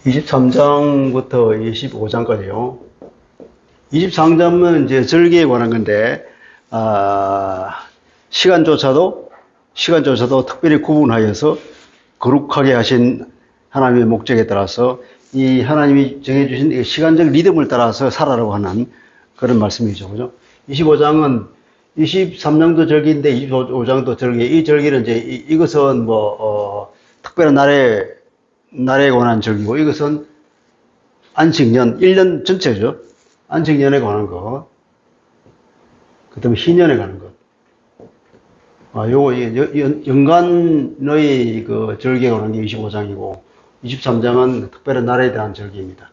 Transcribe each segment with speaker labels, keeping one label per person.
Speaker 1: 23장부터 25장까지요. 23장은 이제 절기에 관한 건데, 시간조차도 특별히 구분하여서 거룩하게 하신 하나님의 목적에 따라서 이 하나님이 정해주신 시간적 리듬을 따라서 살아라고 하는 그런 말씀이죠. 그죠? 25장은 23장도 절기인데 25장도 절기. 이 절기는 이제 이것은 특별한 날에 관한 절기고, 이것은 안식년, 1년 전체죠. 안식년에 관한 것. 그 다음에 희년에 관한 것. 요거, 연간의 그 절기에 관한 게 25장이고, 23장은 특별한 날에 대한 절기입니다.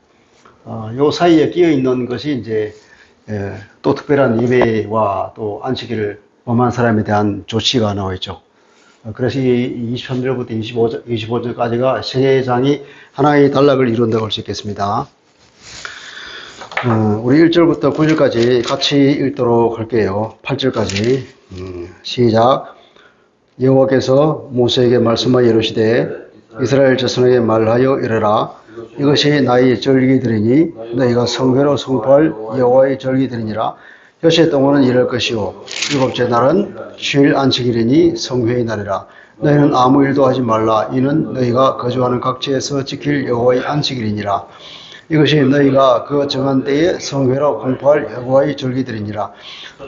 Speaker 1: 요 사이에 끼어 있는 것이 이제, 또 특별한 예배와 또 안식일을 범한 사람에 대한 조치가 나와 있죠. 그래서 이 23절부터 25절까지가 세장이 하나의 단락을 이룬다고 할 수 있겠습니다. 우리 1절부터 9절까지 같이 읽도록 할게요. 8절까지. 시작. 여호와께서 모세에게 말씀하여 이르시되 이스라엘 자손에게 말하여 이르라. 이것이 나의 절기들이니 너희가 성회로 선포할 여호와의 절기들이니라. 엿새 동안은 일할 것이요 일곱째 날은 휴일 안식일이니 성회의 날이라. 너희는 아무 일도 하지 말라. 이는 너희가 거주하는 각지에서 지킬 여호와의 안식일이니라. 이것이 너희가 그 정한 때에 성회로 공포할 여호와의 절기들이니라.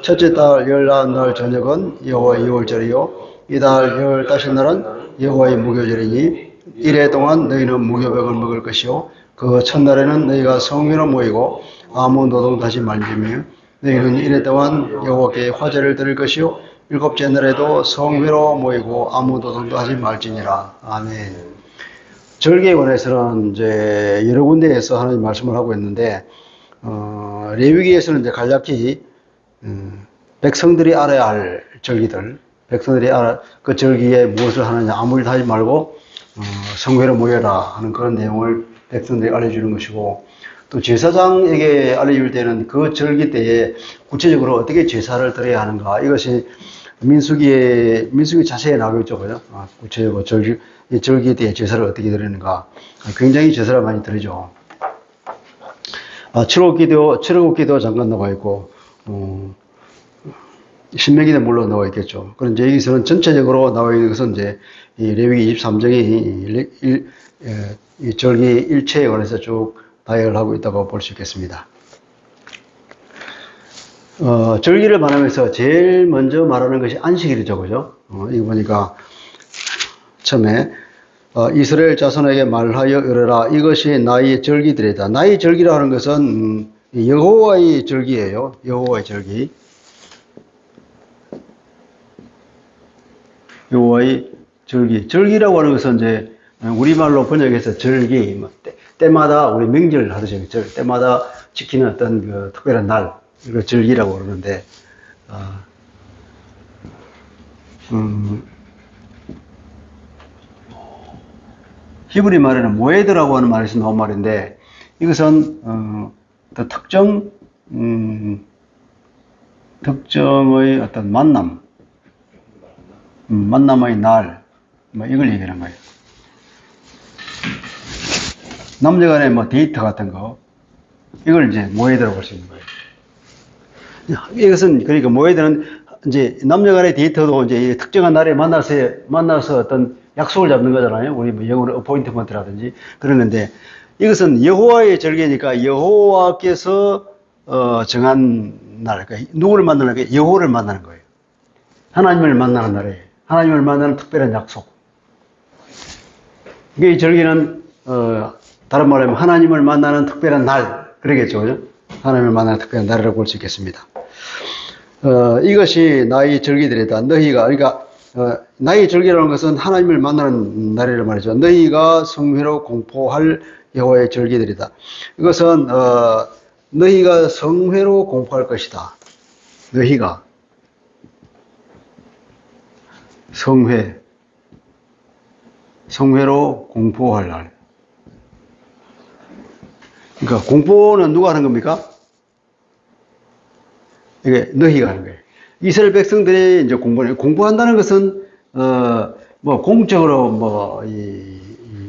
Speaker 1: 첫째 달 열나흔 날 저녁은 여호와의 유월절이요 이달 열다섯 날은 여호와의 무교절이니 이래 동안 너희는 무교병을 먹을 것이요 그 첫날에는 너희가 성회로 모이고 아무 노동도 하지 말지며 너희는 이래 동안 여호와께 화제를 드릴 것이요 일곱째 날에도 성회로 모이고 아무 노동도 하지 말지니라. 아멘. 절기에 관해서는 이제 여러 군데에서 하나님 말씀을 하고 있는데, 레위기에서는 이제 간략히 백성들이 알아야 할 절기들, 백성들이 그 절기에 무엇을 하느냐, 아무 일도 하지 말고 성회로 모여라 하는 그런 내용을 백성들에게 알려주는 것이고, 또 제사장에게 알려줄 때는 그 절기 때에 구체적으로 어떻게 제사를 드려야 하는가, 이것이 민수기 자세히 나오고 있죠. 그죠? 구체적으로 절기 때에 제사를 어떻게 드리는가. 굉장히 제사를 많이 드리죠. 칠흑기도 잠깐 나와 있고, 신명기도 물론 나와 있겠죠. 그런데 여기서는 전체적으로 나와 있는 것은 이제 이 레위기 23장이 이 절기 일체에 관해서 쭉 다약을 하고 있다고 볼 수 있겠습니다. 절기를 말하면서 제일 먼저 말하는 것이 안식일이죠. 그죠? 이거 보니까 처음에 이스라엘 자손에게 말하여 이르라. 이것이 나의 절기들이다. 나의 절기라 하는 것은 여호와의 절기예요. 여호와의 절기. 여호와의 절기. 절기라고 하는 것은 이제 우리말로 번역해서 절기, 때마다 우리 명절 하듯이 때마다 지키는 어떤 그 특별한 날, 이걸 절기라고 그러는데, 히브리 말에는 모에드라고 하는 말에서 나온 말인데, 이것은 특정의 어떤 만남의 날, 이걸 얘기하는 거예요. 남녀간의 데이트 같은 거, 이걸 이제 모에드라고 할 수 있는 거예요. 이것은, 그러니까 모에드는 이제 남녀간의 데이트도 이제 특정한 날에 만나서 어떤 약속을 잡는 거잖아요. 우리 영어로 어포인트먼트라든지 그런 건데, 이것은 여호와의 절기니까 여호와께서 정한 날, 그러니까 누구를 만나는 거예요? 여호와를 만나는 거예요. 하나님을 만나는 날에 하나님을 만나는 특별한 약속. 이게 이 절기는 다른 말로 하면 하나님을 만나는 특별한 날, 그러겠죠, 그죠? 하나님을 만나는 특별한 날이라고 볼 수 있겠습니다. 이것이 나의 절기들이다. 너희가, 그러니까 나의 절기라는 것은 하나님을 만나는 날이란 말이죠. 너희가 성회로 공포할 여호와의 절기들이다. 이것은 너희가 성회로 공포할 것이다. 너희가 성회로 공포할 날. 그러니까 공포는 누가 하는 겁니까? 이게 너희가 하는 거예요. 이스라엘 백성들이 이제 공부한다는 것은 공적으로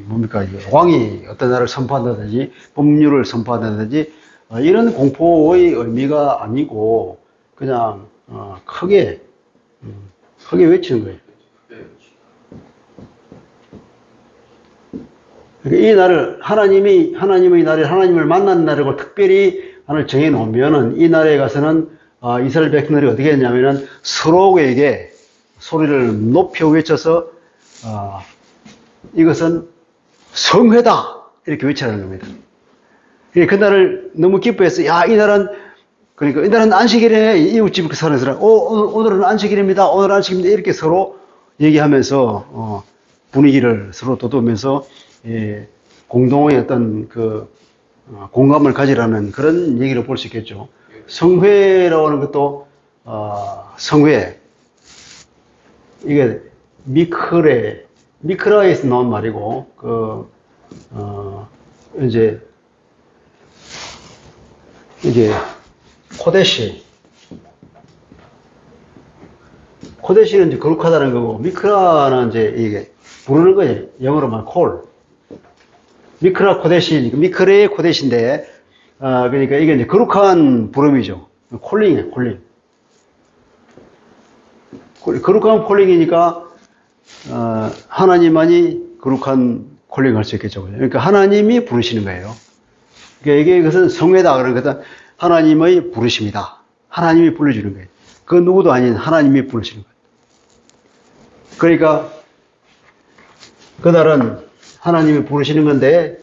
Speaker 1: 뭡니까, 왕이 어떤 나라를 선포한다든지, 법률을 선포한다든지, 이런 공포의 의미가 아니고, 그냥, 크게 외치는 거예요. 그러니까 이 날을, 하나님의 날을, 하나님을 만나는 날이고, 특별히 하나를 정해놓으면은, 이 날에 가서는, 이스라엘 백성들이 어떻게 했냐면은, 서로에게 소리를 높여 외쳐서, 이것은 성회다! 이렇게 외치라는 겁니다. 그날을 너무 기뻐해서, 야, 그러니까 이날은 안식일에 이웃집 사는 사람, 오늘은 안식일입니다. 오늘은 안식일입니다. 이렇게 서로 얘기하면서, 분위기를 서로 돋우면서, 공동의 어떤 공감을 가지라는 그런 얘기를 볼 수 있겠죠. 성회라고 하는 것도, 성회. 이게 미크라에서 나온 말이고, 이게 코데시는 이제 거룩하다는 거고, 미크라는 이제 이게 부르는 거예요. 영어로 말하면 콜. 미크라 코데시니까, 미크레의 코데시인데, 그러니까 이게 이제 거룩한 부름이죠. 콜링이에요, 콜링. 거룩한 콜링이니까, 하나님만이 거룩한 콜링을 할 수 있겠죠. 그러니까 하나님이 부르시는 거예요. 그러니까 이것은 성회다. 그런 것은 하나님의 부르심이다. 하나님이 불러주는 거예요. 그 누구도 아닌 하나님이 부르시는 거예요. 그러니까, 그날은 하나님이 부르시는 건데,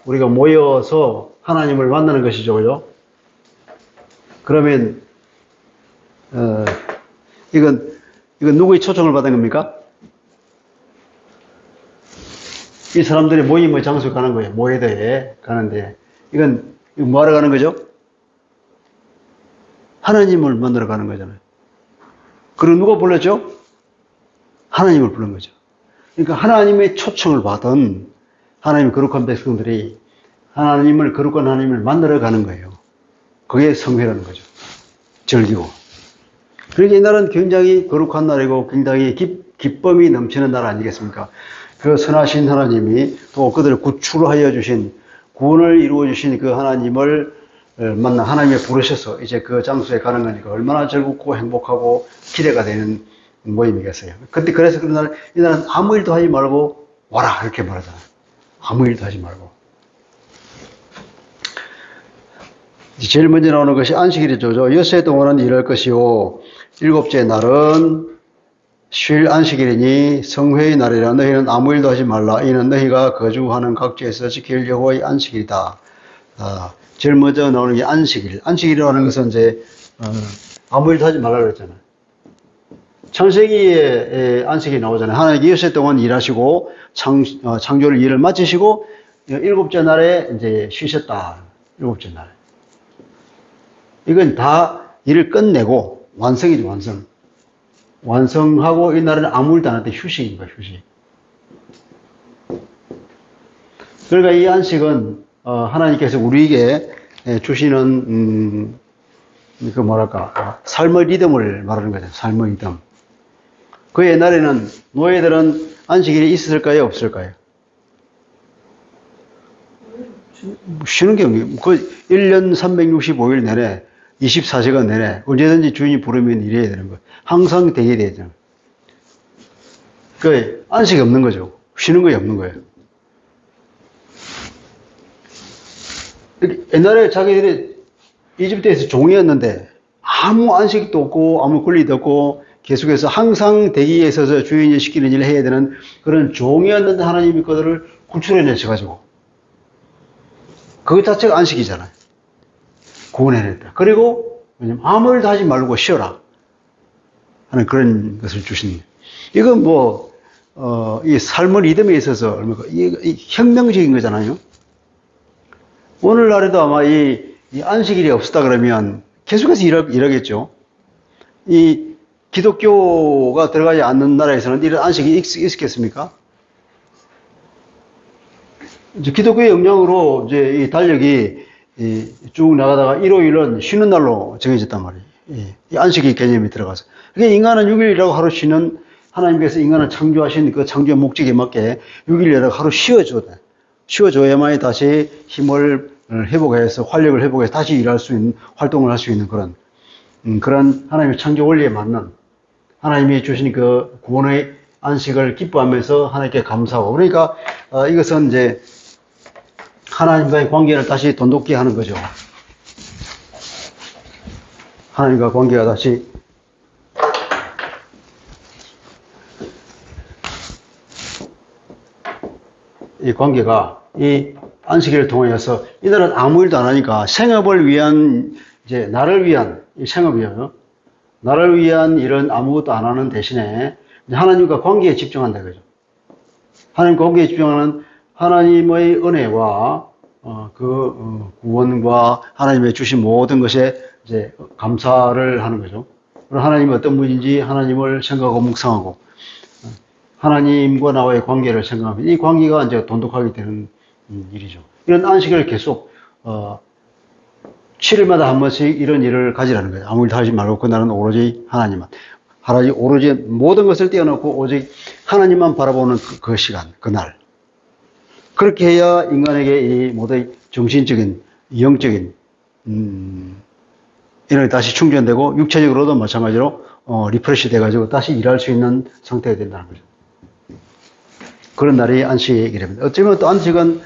Speaker 1: 우리가 모여서 하나님을 만나는 것이죠. 그죠? 그러면, 이건 누구의 초청을 받은 겁니까? 이 사람들이 모임의 장소에 가는 거예요. 모회대에 가는데, 이건 뭐하러 가는 거죠? 하나님을 만나러 가는 거잖아요. 그리고 누가 불렀죠? 하나님을 부른 거죠. 그러니까 하나님의 초청을 받은 하나님의 거룩한 백성들이 거룩한 하나님을 만나러 가는 거예요. 그게 성회라는 거죠. 즐기고. 그러니까 이날은 굉장히 거룩한 날이고 굉장히 기쁨이 넘치는 날 아니겠습니까? 그 선하신 하나님이 또 그들을 구출하여 주신, 구원을 이루어 주신 그 하나님을 만나, 하나님이 부르셔서 이제 그 장소에 가는 거니까 얼마나 즐겁고 행복하고 기대가 되는 모임이겠어요. 근데 그래서 이날은 아무 일도 하지 말고 와라! 이렇게 말하잖아요. 아무 일도 하지 말고. 제일 먼저 나오는 것이 안식일이죠. 엿새 동안은 일할 것이요. 일곱째 날은 쉴 안식일이니 성회의 날이라. 너희는 아무 일도 하지 말라. 이는 너희가 거주하는 각지에서 지킬 여호와의 안식일이다. 제일 먼저 나오는 게 안식일. 안식일이라는 것은 이제 아무 일도 하지 말라 그랬잖아요. 창세기에 안식이 나오잖아요. 하나님께 엿새 동안 일하시고 창조를 일을 마치시고 일곱째 날에 이제 쉬셨다. 일곱째 날에. 이건 다 일을 끝내고 완성이죠, 완성. 완성하고 이 날에는 아무 일도 안 할 때 휴식인 거예요, 휴식. 그러니까 이 안식은 하나님께서 우리에게 주시는 삶의 리듬을 말하는 거죠. 삶의 리듬. 그 옛날에는 노예들은 안식일이 있었을까요, 없을까요? 쉬는 게 없네요. 그 1년 365일 내내 24시간 내내 언제든지 주인이 부르면 일해야 되는 거예요. 항상 대기해야 되잖아요. 그 안식이 없는 거죠. 쉬는 게 없는 거예요. 옛날에 자기들이 이집트에서 종이었는데 아무 안식도 없고 아무 권리도 없고 계속해서 항상 대기에 서서 주인이 시키는 일을 해야 되는 그런 종이었는데 하나님이 그들을 구출해내셔가지고 그것 자체가 안식이잖아요. 구원해냈다. 그리고 아무 일도 하지 말고 쉬어라 하는 그런 것을 주신. 이건 이 삶의 리듬에 있어서 이 혁명적인 거잖아요. 오늘날에도 아마 이 안식일이 없었다 그러면 계속해서 일하겠죠. 이 기독교가 들어가지 않는 나라에서는 이런 안식이 있었겠습니까? 이제 기독교의 영향으로 이제 이 달력이 쭉 나가다가 일요일은 쉬는 날로 정해졌단 말이에요. 이 안식의 개념이 들어가서. 그게 인간은 6일이라고 하루 쉬는 하나님께서 인간을 창조하신 그 창조의 목적에 맞게 6일 내로 하루 쉬어줘야 돼. 쉬어줘야만이 다시 힘을 회복해서 활력을 회복해서 다시 일할 수 있는 활동을 할 수 있는 그런 하나님의 창조 원리에 맞는 하나님이 주신 그 구원의 안식을 기뻐하면서 하나님께 감사하고 그러니까 이것은 이제 하나님과의 관계를 다시 돈독히 하는 거죠. 하나님과 관계가 다시 이 관계가 이 안식일을 통하여서 이날은 아무 일도 안 하니까 생업을 위한 이제 나를 위한 이 생업이에요. 나를 위한 일은 아무것도 안 하는 대신에 하나님과 관계에 집중한다 그죠. 하나님과 관계에 집중하는 하나님의 은혜와 구원과 하나님의 주신 모든 것에 이제 감사를 하는 거죠. 그리고 하나님이 어떤 분인지 하나님을 생각하고 묵상하고 하나님과 나와의 관계를 생각하면 이 관계가 이제 돈독하게 되는 일이죠. 이런 안식을 계속 7일마다 한 번씩 이런 일을 가지라는 거예요. 아무 일도 하지 말고 그날은 오로지 하나님만. 오로지 모든 것을 떼어놓고 오직 하나님만 바라보는 그 시간, 그날. 그렇게 해야 인간에게 이 모든 정신적인, 영적인 이런 다시 충전되고 육체적으로도 마찬가지로 리프레시 돼가지고 다시 일할 수 있는 상태가 된다는 거죠. 그런 날이 안식일입니다. 어쩌면 또 안식은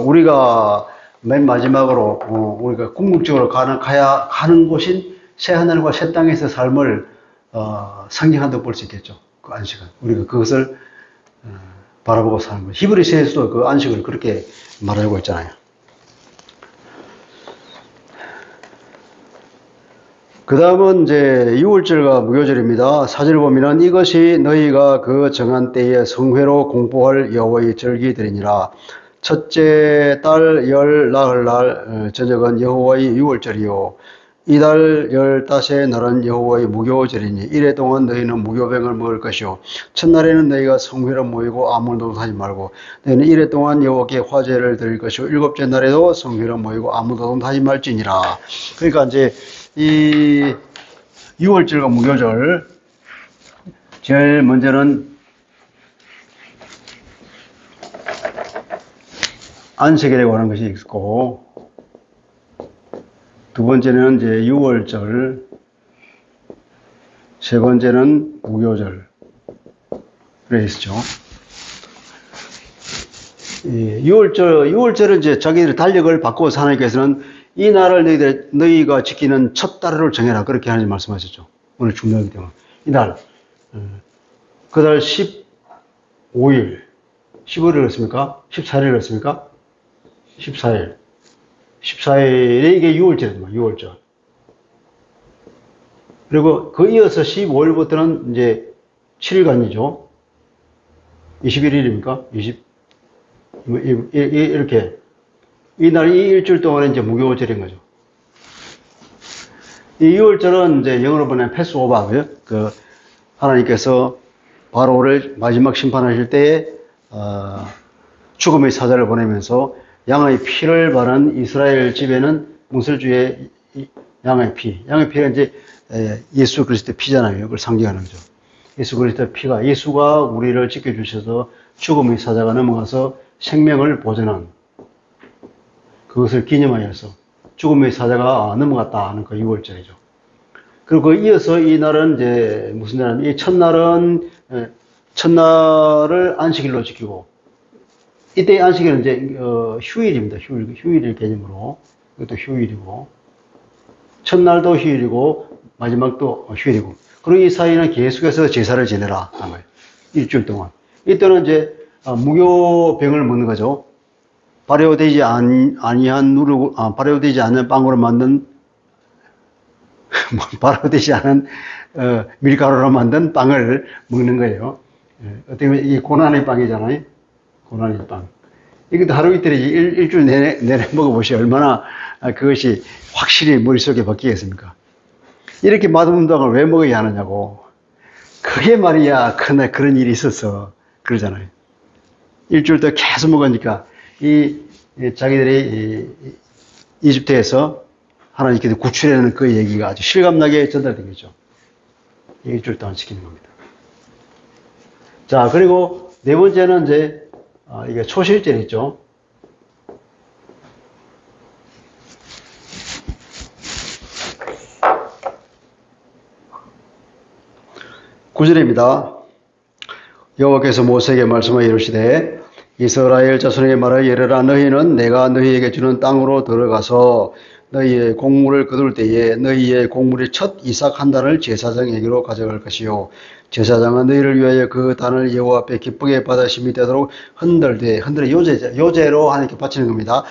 Speaker 1: 우리가 맨 마지막으로 우리가 궁극적으로 가는 곳인 새 하늘과 새 땅에서 삶을 상징한다고 볼 수 있겠죠. 그 안식은 우리가 그것을 바라보고 사는 거예요. 히브리서에서도 그 안식을 그렇게 말하고 있잖아요. 그 다음은 이제 6월절과 무교절입니다. 4절 보면은 이것이 너희가 그 정한 때에 성회로 공포할 여호와의 절기들이니라. 첫째 달 열 나흘날 저녁은 여호와의 6월절이요. 이달 15의 날은 여호와의 무교절이니 이래 동안 너희는 무교병을 먹을 것이요. 첫날에는 너희가 성회로 모이고 아무 노릇 하지 말고 너희는 이래 동안 여호와께 화제를 드릴 것이요. 일곱째 날에도 성회로 모이고 아무 노릇 하지 말지니라. 그러니까 이제 이 6월절과 무교절 제일 먼저는 안식일에 관한 것이 있고 두 번째는 이제 6월절, 세 번째는 무교절. 그래 있었죠. 6월절은 이제 자기들의 달력을 바꿔서 하나님께서는 이 날을 너희가 지키는 첫 달을 정해라. 그렇게 하나님 말씀하셨죠. 오늘 중요하기 때문에. 이날. 그 달 15일. 15일 그렇습니까? 14일 그렇습니까? 14일. 14일에 이게 6월절입니다. 6월절. 그리고 그 이어서 15일부터는 이제 7일간이죠. 21일입니까? 이렇게. 이날 이 일주일 동안에 이제 무교절인 거죠. 이 6월절은 이제 영어로 보면 패스오버고요. 하나님께서 바로를 마지막 심판하실 때에, 죽음의 사자를 보내면서 양의 피를 바른 이스라엘 집에는 문설주의 양의 피가 이제 예수 그리스도의 피잖아요. 그걸 상징하는 거죠. 예수 그리스도의 피가 예수가 우리를 지켜주셔서 죽음의 사자가 넘어가서 생명을 보존한 그것을 기념하여서 죽음의 사자가 넘어갔다 하는 그 6월절이죠. 그리고 이어서 이 날은 이제 무슨 날이냐면 이 첫날을 안식일로 지키고 이때 안식일은 이제 휴일입니다. 휴일일 개념으로 이것도 휴일이고 첫날도 휴일이고 마지막도 휴일이고 그리고 이 사이는 계속해서 제사를 지내라 하는 거예요. 일주일 동안. 이때는 이제 무교병을 먹는 거죠. 발효되지 발효되지 않는 빵으로 만든 발효되지 않은 밀가루로 만든 빵을 먹는 거예요. 어떻게 보면 이게 고난의 빵이잖아요. 고난의 빵. 이것도 하루 이틀 일주일 내내 먹어보시오. 얼마나 그것이 확실히 머릿속에 박히겠습니까? 이렇게 맛없는 빵을 왜 먹어야 하느냐고. 그게 말이야. 그런 일이 있었어. 그러잖아요. 일주일 동안 계속 먹으니까 자기들이 이집트에서 하나님께서 구출해내는 그 얘기가 아주 실감나게 전달된 거죠. 일주일 동안 지키는 겁니다. 자, 그리고 네 번째는 이제, 이게 초실절 있죠. 구절입니다. 여호와께서 모세에게 말씀하여 이르시되 이스라엘 자손에게 말하여 이르라 너희는 내가 너희에게 주는 땅으로 들어가서 너희의 곡물을 거둘 때에 너희의 곡물의 첫 이삭 한 단을 제사장에게로 가져갈 것이요 제사장은 너희를 위하여 그 단을 여호와 앞에 기쁘게 받으심이 되도록 흔들되 요제로 하나님께 바치는 겁니다.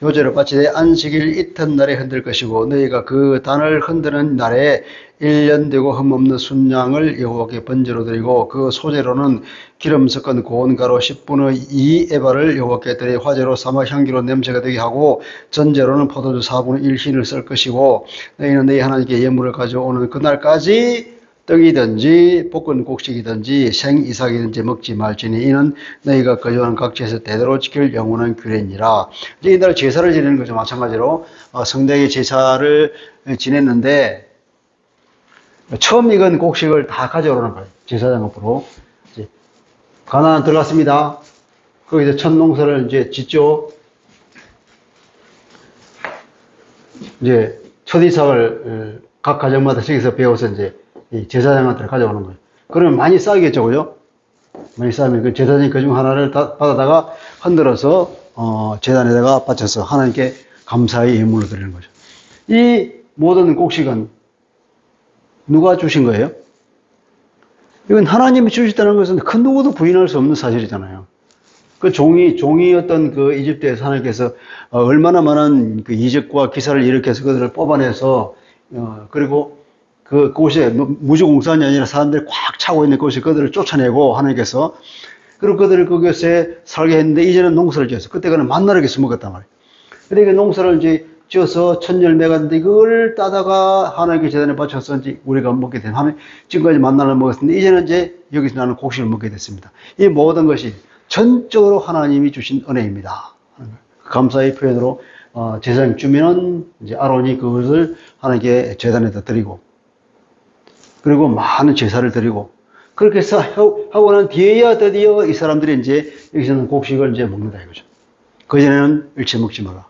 Speaker 1: 요제로 바치되 안식일 이튿날에 흔들 것이고 너희가 그 단을 흔드는 날에 1년 되고 흠없는 순양을 여호와께 번제로 드리고 그 소재로는 기름 섞은 고운 가루 10분의 2 에바를 여호와께 드려 화제로 삼아 향기로 냄새가 되게 하고 전제로는 포도주 4분의 1 흰을 쓸 것이고 너희는 너희 하나님께 예물을 가져오는 그날까지 떡이든지 볶은 곡식이든지 생이삭이든지 먹지 말지니 이는 너희가 거주하는 각 지에서 대대로 지킬 영원한 규례니라. 이제 이날 제사를 지내는 거죠. 마찬가지로 성대의 제사를 지냈는데 처음 익은 곡식을 다 가져오라는 거예요. 제사장 앞으로. 가나안 들어갔습니다. 거기서 첫 농사를 이제 짓죠. 이제 첫 이삭을 각 가정마다 저기서 배워서 이제 이 제사장한테 가져오는 거예요. 그러면 많이 쌓이겠죠, 그죠? 많이 쌓이면 그 제사장이 그중 하나를 받아다가 흔들어서 제단에다가 바쳐서 하나님께 감사의 예물을 드리는 거죠. 이 모든 곡식은 누가 주신 거예요? 이건 하나님이 주셨다는 것은 그 누구도 부인할 수 없는 사실이잖아요. 그 종이었던 그 이집트에서 하나님께서 얼마나 많은 그 이적과 기사를 일으켜서 그들을 뽑아내서 그리고 그곳에 무주공산이 아니라 사람들이 꽉 차고 있는 곳에 그들을 쫓아내고 하나님께서 그리고 그들을 그곳에 살게 했는데 이제는 농사를 지었어. 그때 그는 만나를 계속 먹었단 말이에요. 근데 그 농사를 이제 지어서 첫 열매가 있는데 이걸 따다가 하나님께 제단에 바쳐서 이제 우리가 먹게 된 하나님 지금까지 만나를 먹었는데 이제는 이제 여기서 나는 곡식을 먹게 됐습니다. 이 모든 것이 전적으로 하나님이 주신 은혜입니다. 감사의 표현으로 제사장 주면은 이제 아론이 그것을 하나님께 제단에다 드리고 그리고 많은 제사를 드리고 그렇게 해서 하고 난 뒤에야 드디어 이 사람들이 이제 여기서는 곡식을 이제 먹는다 이거죠. 그전에는 일체 먹지 마라.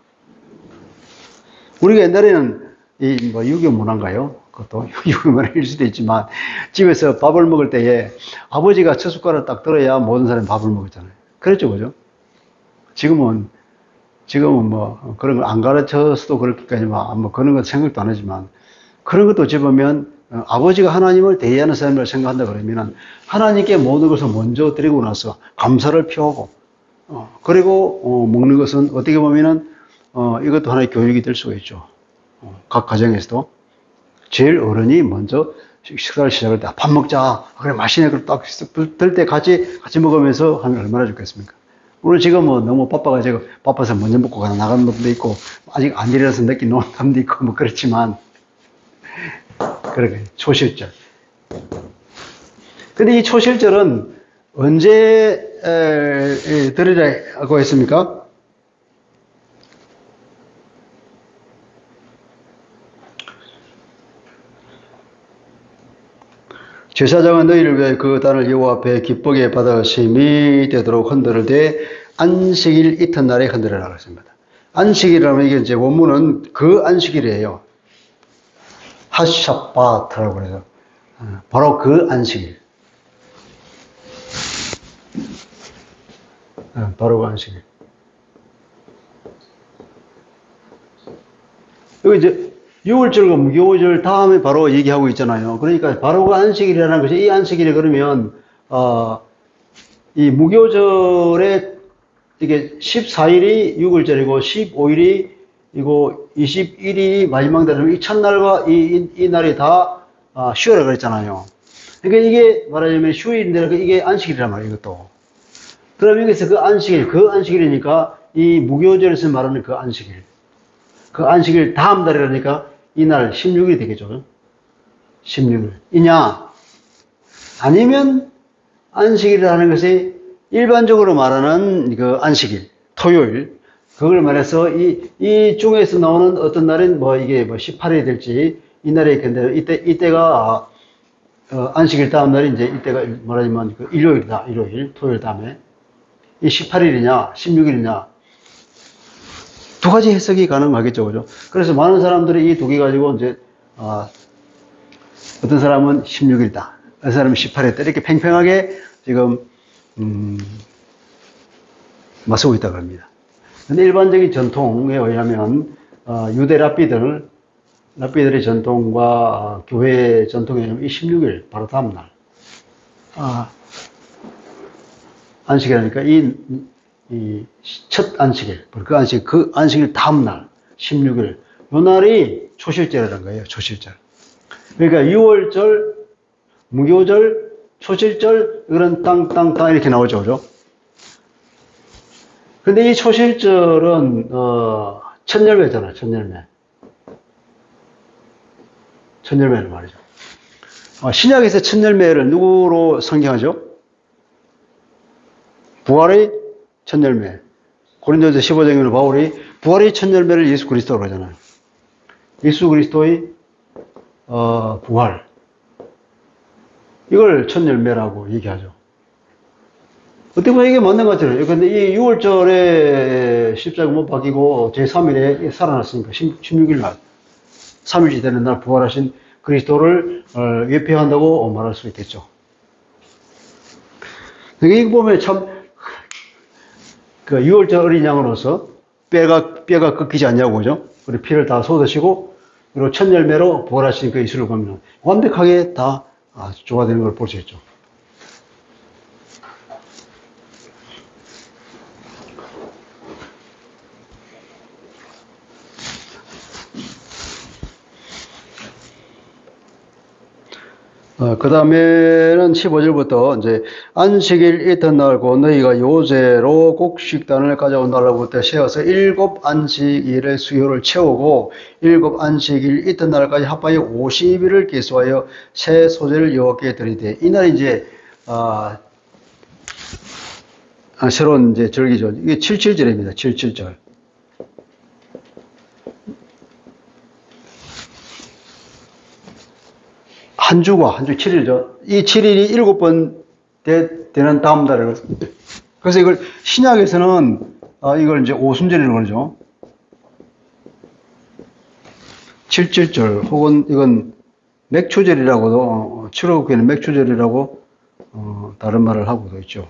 Speaker 1: 우리가 옛날에는 유교 문화인가요? 그것도 유교 문화일 수도 있지만 집에서 밥을 먹을 때에 아버지가 첫 숟가락을 딱 들어야 모든 사람이 밥을 먹었잖아요. 그랬죠, 그죠? 지금은 뭐 그런 걸 안 가르쳐서도 그렇게까지 뭐 그런 거 생각도 안 하지만 그런 것도 집으면 아버지가 하나님을 대의하는 사람을 생각한다 그러면은 하나님께 모든 것을 먼저 드리고 나서 감사를 표하고 그리고 먹는 것은 어떻게 보면은 이것도 하나의 교육이 될 수가 있죠. 각 가정에서도 제일 어른이 먼저 식사를 시작할 때 밥 먹자. 그래 맛있네. 그럼 딱 들 때 같이 먹으면서 하면 얼마나 좋겠습니까? 오늘 지금 뭐 너무 바빠가지고 바빠서 먼저 먹고 나가는 분도 있고 아직 안 일어나서 늦게 노는 사람도 있고 뭐 그렇지만 그렇게 초실절. 근데 이 초실절은 언제 드리라고 했습니까? 제사장은 너희를 위하여 그 단을 여호와 앞에 기쁘게 받으심이 되도록 흔들되 안식일 이튿날에 흔들으라 그랬습니다. 안식일이라면 이게 이제 원문은 그 안식일이에요. 하샤바트라고 그래서 바로 그 안식일. 바로 그 안식일. 여기 이제 6월절과 무교절 다음에 바로 얘기하고 있잖아요. 그러니까 바로 그 안식일이라는 것이 이 안식일이 그러면 이 무교절에 이게 14일이 6월절이고 15일이 이거 21일이 마지막 날이면 이 첫날과 이 날이 다 휴일이라고 그랬잖아요. 그러니까 이게 말하자면 휴일인데 이게 안식일이란 말이에요, 이것도. 그럼 여기서 그 안식일이니까 이 무교절에서 말하는 그 안식일. 그 안식일 다음 달이라니까 이날 16일이 되겠죠. 16일. 이냐? 아니면 안식일이라는 것이 일반적으로 말하는 그 안식일, 토요일. 그걸 말해서 이 중에서 나오는 어떤 날은 뭐 이게 뭐 18일이 될지 이 날이 있겠는데 이때가 안식일 다음 날이 이제 이때가 말하자면 그 일요일이다. 일요일, 토요일 다음에. 이 18일이냐, 16일이냐. 두 가지 해석이 가능하겠죠. 그죠? 그래서 많은 사람들이 이 두 개 가지고 이제, 어떤 사람은 16일이다. 어떤 사람은 18일이다. 이렇게 팽팽하게 지금, 맞서고 있다고 합니다. 근데 일반적인 전통에 의하면, 유대 랍비들의 전통과 교회의 전통에 의하면 이 16일, 바로 다음날, 안식이라니까 이 첫 안식일, 그 안식일 다음날, 16일, 요 날이 초실절이라는 거예요, 초실절. 그러니까 6월절, 무교절, 초실절, 이런 땅 이렇게 나오죠, 그죠? 근데 이 초실절은, 첫열매잖아요, 첫열매. 첫열매는 말이죠. 신약에서 첫열매를 누구로 성경하죠? 부활의 첫열매. 고린도전서 15장에는 바울이 부활의 첫열매를 예수 그리스도라고 하잖아요. 예수 그리스도의 부활. 이걸 첫열매라고 얘기하죠. 어떻게 보면 이게 맞는 것 같아요. 근데 이 6월절에 십자가 못 박히고 제3일에 살아났으니까 16일 날, 3일째 되는 날 부활하신 그리스도를 예표한다고 말할 수 있겠죠. 이거 보면 참, 그 6월절 어린 양으로서 뼈가 꺾이지 않냐고, 그죠? 우리 피를 다 쏟으시고, 그리고 첫 열매로 부활하신 그 예수를 보면 완벽하게 다 조화되는 걸 볼 수 있죠. 그 다음에는 15절부터 이제 안식일 이튿날고 너희가 요제로 곡식단을 가져온달라부터 세워서 7 안식일의 수요를 채우고 7 안식일 이튿날까지 합하여 50일을 계수하여 새 소재를 여호와께 드리되 이날 이제 새로운 이제 절기죠. 이게 77절입니다. 77절. 한 주 7일이죠. 이 7일이 7번 되는 다음 달에. 그래서 이걸 신약에서는 이걸 이제 오순절이라고 그러죠. 77절 혹은 이건 맥추절이라고도 출애굽기에는 맥추절이라고 다른 말을 하고도 있죠.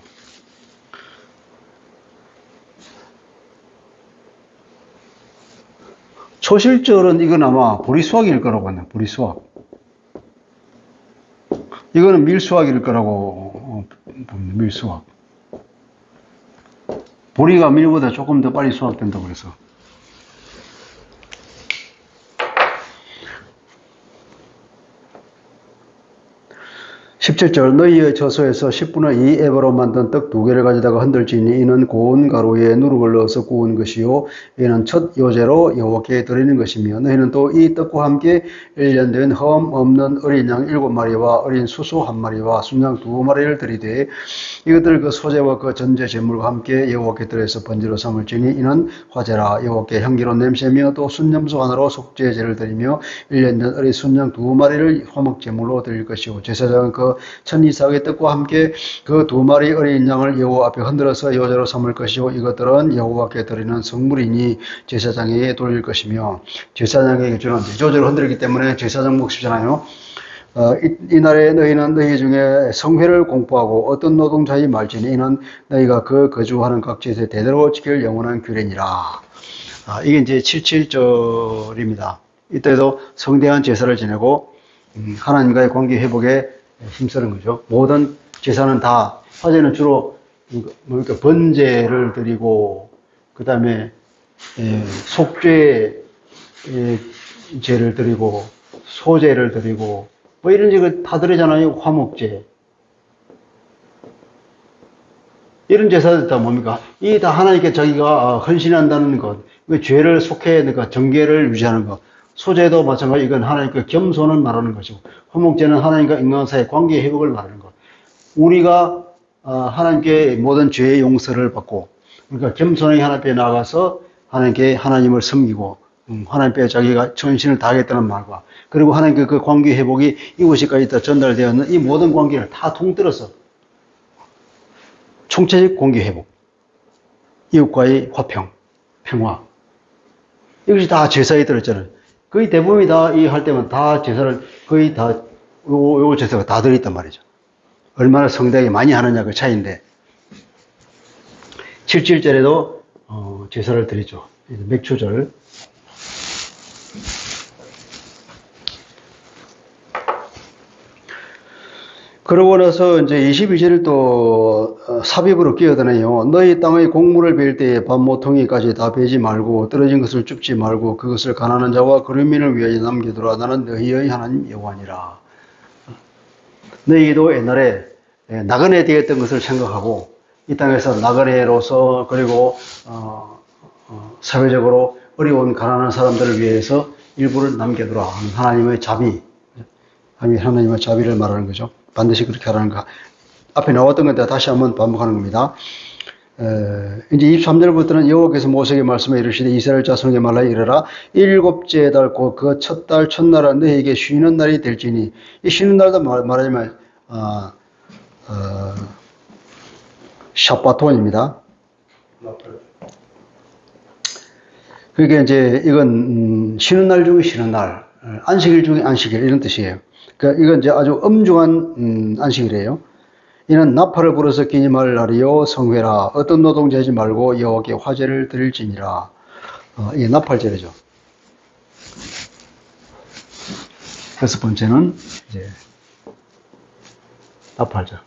Speaker 1: 초실절은 이건 아마 보리수확일 거라고 하네요. 보리수확. 이거는 밀수확일 거라고 봅니다. 밀수확. 보리가 밀보다 조금 더 빨리 수확된다고 그래서. 17절 너희의 저소에서 10분의 2 에바로 만든 떡 2개를 가져다가 흔들지니 이는 고운 가루에 누룩을 넣어서 구운 것이요 이는 첫 요제로 여호와께 드리는 것이며 너희는 또 이 떡과 함께 1년 된 흠 없는 어린 양 7마리와 어린 수소 1마리와 순양 2마리를 드리되 이것들 그 소제와 그 전제 제물과 함께 여호와께 드려서 번제로 삼을지니 이는 화제라 여호와께 향기로운 냄새며 또 순염소 하나로 속죄제를 드리며 1년 된 어린 순양 2마리를 화목 제물로 드릴 것이고 제사장은 그 천 이삭의 떡과 함께 그 2마리 어린 양을 여호와 앞에 흔들어서 요제로 삼을 것이고 이것들은 여호와께 드리는 성물이니 제사장에게 돌릴 것이며 제사장에게 주는 요제로 흔들기 때문에 제사장 몫이잖아요. 이날에 너희는 너희 중에 성회를 공포하고 어떤 노동자의 말지니 이는 너희가 그 거주하는 각지에서 대대로 지킬 영원한 규례니라. 이게 이제 77절입니다. 이때도 성대한 제사를 지내고 하나님과의 관계 회복에 힘쓰는 거죠. 모든 제사는 다 화제는 주로 뭡니까 번제를 드리고 그 다음에 속죄제를 드리고 소제를 드리고 뭐 이런 제가 다 드리잖아요. 화목제 이런 제사들 다 뭡니까? 이 다 하나님께 자기가 헌신한다는 것, 죄를 속해 그러니까 정계를 유지하는 것. 소제도 마찬가지 이건 하나님께 겸손을 말하는 것이고 화목제는 하나님과 인간 사이의 관계 회복을 말하는 것. 우리가 하나님께 모든 죄의 용서를 받고 그러니까 겸손하게 하나님 앞에 나가서 하나님께 하나님을 섬기고 하나님께 자기가 전신을 다하겠다는 말과 그리고 하나님께 그 관계 회복이 이곳에까지 다 전달되었는 이 모든 관계를 다 통틀어서 총체적 관계 회복, 이웃과의 화평, 평화 이것이 다 제사에 들었잖아요. 거의 대부분이 다 이 할 때면 다 제사를 거의 다 요 제사가 다 들어있단 말이죠. 얼마나 성대하게 많이 하느냐 그 차이인데 7.7절에도 제사를 드리죠. 맥초절. 그러고 나서 이제 22절을 또 삽입으로 끼어드네요. 너희 땅의 곡물을 베일 때에 밭모퉁이까지 다 베지 말고 떨어진 것을 줍지 말고 그것을 가난한 자와 거류민을 위하여 남겨두라. 나는 너희의 하나님 여호와니라. 너희도 옛날에 나그네 되었던 것을 생각하고 이 땅에서 나그네로서 그리고 사회적으로 어려운 가난한 사람들을 위해서 일부를 남겨두라 하는 하나님의 자비, 하나님의 자비를 말하는 거죠. 반드시 그렇게 하라는 거. 앞에 나왔던 건데 다시 한번 반복하는 겁니다. 이제 23절부터는 여호와께서 모세에게 말씀해 이르시되 이스라엘 자손에게 말하여 이르라. 일곱째 달 곧 그 첫 달 첫날은 너희에게 쉬는 날이 될지니 이 쉬는 날도 말하자면 샤바톤입니다. 그러니까 이제 이건 쉬는 날 중에 쉬는 날, 안식일 중에 안식일 이런 뜻이에요. 그러니까 이건 이제 아주 엄중한 안식일이에요. 이는 나팔을 불어서 기념할 날이요 성회라. 어떤 노동자지 말고 여호와께 화제를 드릴지니라. 이게 나팔절이죠. 여섯 번째는 이제 나팔절.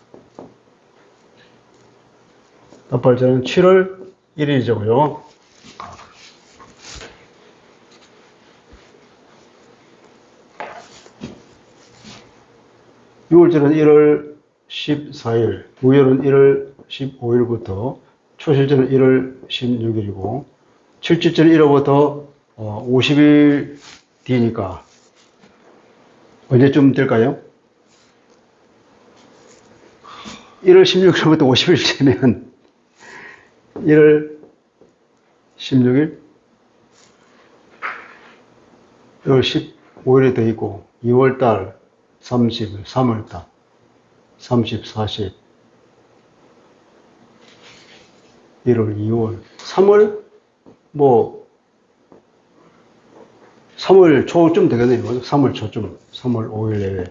Speaker 1: 나팔절은 7월 1일이죠. 6월절은 1월 14일, 무열은 1월 15일부터, 초실절은 1월 16일이고, 칠칠절은 1월부터 50일 뒤니까 언제쯤 될까요? 1월 16일부터 50일 되면 1월 16일, 1월 15일에 더 있고 2월달 30일, 3월달 30, 40 1월, 2월, 3월 3월 초쯤 되겠네요. 3월 초쯤, 3월 5일 내외.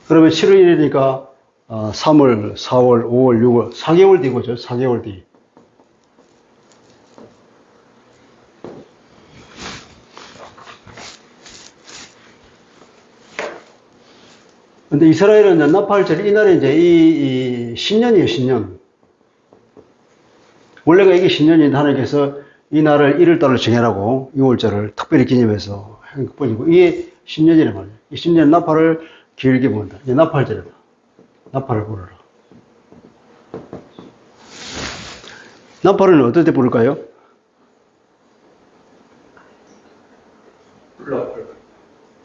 Speaker 1: 그러면 7월 1일이니까 3월, 4월, 5월, 6월, 4개월 뒤고죠. 4개월 뒤. 근데 이스라엘은 이제 나팔절 이날에 이제 이 신년이에요, 신년. 원래가 이게 신년인데 하나님께서 이 날을 1월달을 정해라고 6월절을 특별히 기념해서 한 것뿐이고 이게 신년이란 말이에요. 이 신년 나팔을 길게 부른다. 이제 나팔절이다. 나팔을 부르라. 나팔은 어떨 때 부를까요?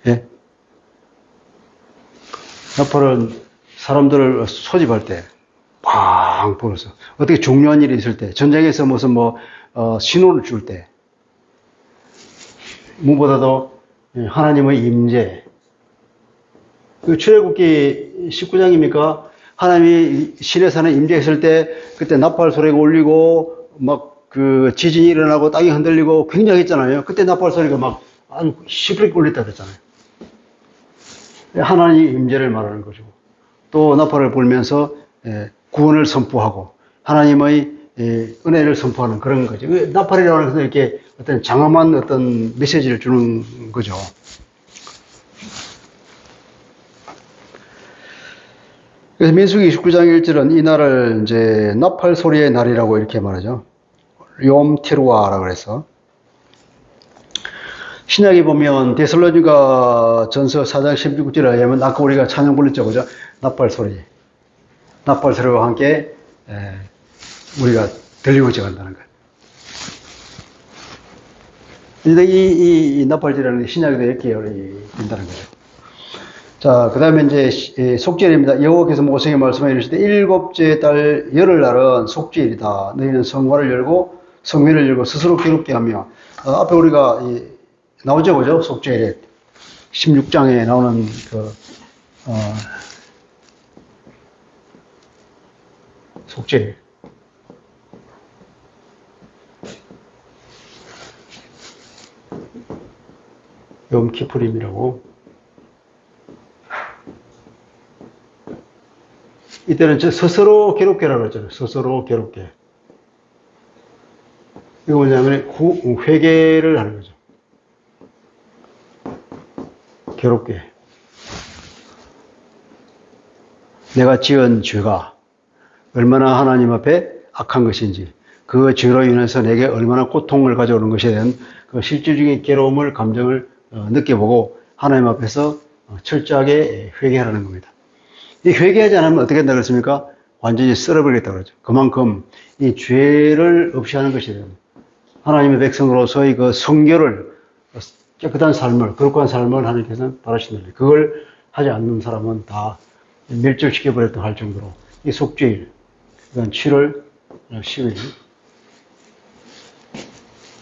Speaker 1: 예? 나팔은 사람들을 소집할 때, 팡 불어서. 어떻게 중요한 일이 있을 때, 전쟁에서 무슨 신호를 줄 때, 무엇보다도 하나님의 임재. 그 출애굽기 19장입니까? 하나님이 시내산에 임재했을 때, 그때 나팔 소리가 울리고, 지진이 일어나고 땅이 흔들리고 굉장했잖아요. 그때 나팔 소리가 아주 시끄럽게 울렸다 그랬잖아요. 하나님의 임재를 말하는 거죠. 또 나팔을 불면서 구원을 선포하고 하나님의 은혜를 선포하는 그런 거죠. 나팔이라고 해서 이렇게 어떤 장엄한 어떤 메시지를 주는 거죠. 그래서 민수기 29장 1절은 이 날을 이제 나팔 소리의 날이라고 이렇게 말하죠. 욤 테루아라고 그래서. 신약에 보면 데살로니가 전서 4장 16절에 의하면 아까 우리가 찬양 불렀죠, 그죠? 나팔 소리와 함께 우리가 들리고져 간다는 거예요. 근데 이 나팔절이라는 신약에도 이렇게 된다는 거죠. 자, 그 다음에 이제 속죄일입니다. 여호와께서 모세에게 말씀해 이르시되 일곱째 달 열흘날은 속죄일이다. 너희는 성관을 열고 성회를 열고 스스로 기록게 하며 앞에 우리가 나오죠, 그죠? 속죄일에 16장에 나오는 속죄일. 염키푸림이라고. 이때는 스스로 괴롭게라고 그러잖아요. 스스로 괴롭게. 이거 뭐냐면 회개를 하는 거죠. 괴롭게. 내가 지은 죄가 얼마나 하나님 앞에 악한 것인지, 그 죄로 인해서 내게 얼마나 고통을 가져오는 것에 대한 그 실질적인 괴로움을, 감정을 느껴보고 하나님 앞에서 철저하게 회개하라는 겁니다. 이 회개하지 않으면 어떻게 된다 그랬습니까? 완전히 썰어버리겠다 그러죠. 그만큼 이 죄를 없이 하는 것이 됩니다. 하나님의 백성으로서의 그 성결을, 깨끗한 삶을, 거룩한 삶을 하나님께서는 바라신다. 그걸 하지 않는 사람은 다 멸절시켜버렸다 할 정도로 이 속죄일, 그건 7월 10일.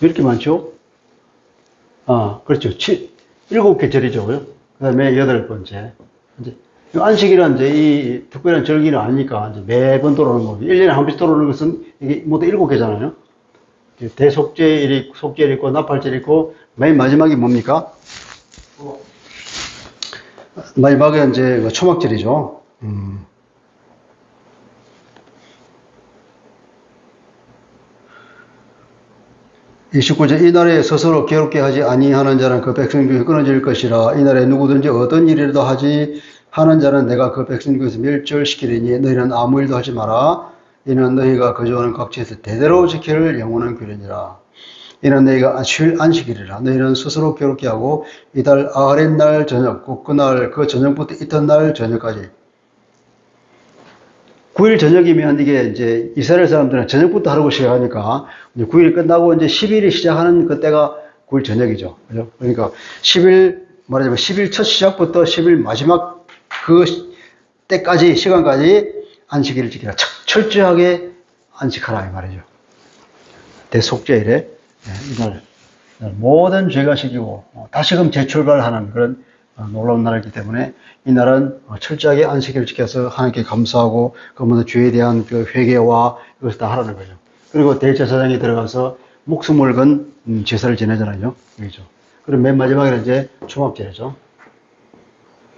Speaker 1: 왜 이렇게 많죠? 그렇죠. 7개 절이죠. 그 다음에 8번째. 이제 안식일은 이제 이 특별한 절기는 아니니까 이제 매번 돌아오는 거고, 1년에 한 번씩 돌아오는 것은 이게 모두 7개잖아요. 대속죄일, 속죄일 있고, 나팔절 있고, 맨 마지막이 뭡니까? 마지막에 이제 초막절이죠. 29절 이날에 스스로 괴롭게 하지 아니하는 자는 그 백성 중에 끊어질 것이라. 이날에 누구든지 어떤 일이라도 하지 하는 자는 내가 그 백성 중에서 멸절시키리니 너희는 아무 일도 하지 마라. 이는 너희가 거주하는 각지에서 대대로 지킬 영원한 규례니라. 이는 너희가 안식일이라. 너희는 스스로 괴롭게 하고 이달 아흐렛날 저녁 곧 그날 그 저녁부터 이튿날 저녁까지. 9일 저녁이면 이게 이제 이스라엘 사람들은 저녁부터 하루고 시작하니까 9일 끝나고 이제 10일이 시작하는 그때가 9일 저녁이죠. 그죠? 그러니까 10일, 말하자면 10일 첫 시작부터 10일 마지막 그 때까지, 시간까지 안식일을 지키라. 철저하게 안식하라. 이 말이죠. 대속죄일에, 이날 모든 죄가 시키고 다시금 재출발하는 그런 놀라운 날이기 때문에 이 날은 철저하게 안식일을 지켜서 하나님께 감사하고 그 모든 죄에 대한 그 회개와 이것을 다 하라는 거죠. 그리고 대제사장에 들어가서 목숨을 건 제사를 지내잖아요. 그렇죠. 그리고 맨 마지막에는 이제 초막절이죠.